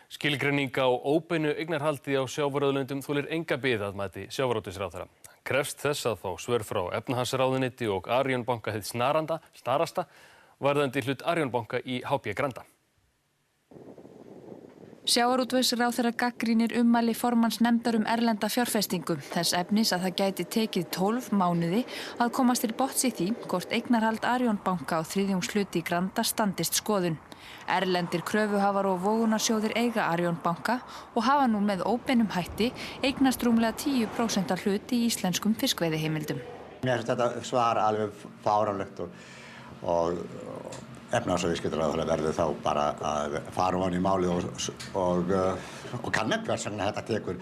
Skilgreining á óbeinu eignarhaldi á sjávarauðlindum þolir enga bið að mati sjávarútvegsráðherra. Krefst þess að fá svör frá efnahagsráðuneyti og Arion banka hið snarasta varðandi hlut Arion banka í HB Granda. Sjávarútvegsráðherra gagnrýnir ummæli formanns nefndar erlenda fjárfestingu. Þess efnis að það gæti tekið 12 mánuði að komast til botns í því hvort eignarhald Arion banka á þriðjungshlut í Granda standist skoðun. Erlendir kröfuhafar og vogunarsjóðir eiga Arion banka og hafa nú með óbeinum hætti eignast rúmlega 10% af hlut í íslenskum fiskveiðiheimildum. Mér finnst þetta svar alveg fáránlegt og efnahags- og viðskiptaráðherra verður þá bara að fara ofan í málið og kanna hvers vegna þetta tekur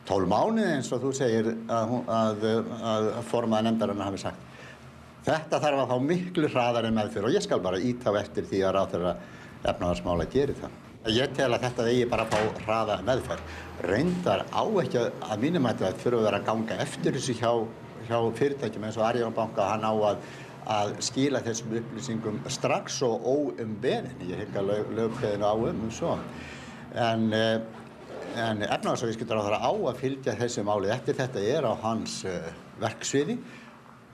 12 mánuði eins og þú segir að formaður nefndarinnar hafi sagt. Þetta þarf að fá miklu hraðari meðferð og ég skal bara ýta á eftir því að ráðherra efnahagsmála gerir það. Ég tel að þetta eigi bara að fá hraða meðferð. Reyndar á ekki að mínum að þetta þurfa að vera að ganga eftir þessu hjá fyrirtækjum eins og Arion banka, hann á að skila þessum upplýsingum strax og óumbeðin. Ég hygg að lögkveðinu á svo. En efnahags- og viðskiptaráðherra á að fylgja þessu máli eftir. Þetta á hans verksviði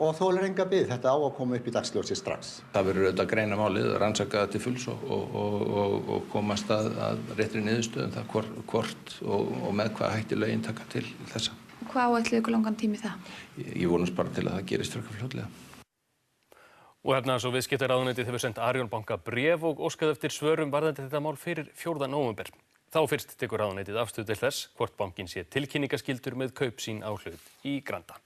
og þolir enga bið. Þetta á að koma upp í dagsljósi strax. Það verður auðvitað að greina málið, rannsaka það til fulls og komast að réttri niðurstöðu það hvort og með hvað hætti lögin taka til þessa. Hvað áætlið ykkur langan tími það? Ég vonast bara til að það gerist frekar fljótlega. Og efnahags- og viðskiptaráðuneytið hefur sent Arion banka bréf og óskað eftir svörum varðandi þetta mál fyrir 4. nóvember. Þá fyrst tekur ráðuneytið afstöðu til þess hvort bankinn sé tilkynningaskyldur með kaup sín á hlut í Granda.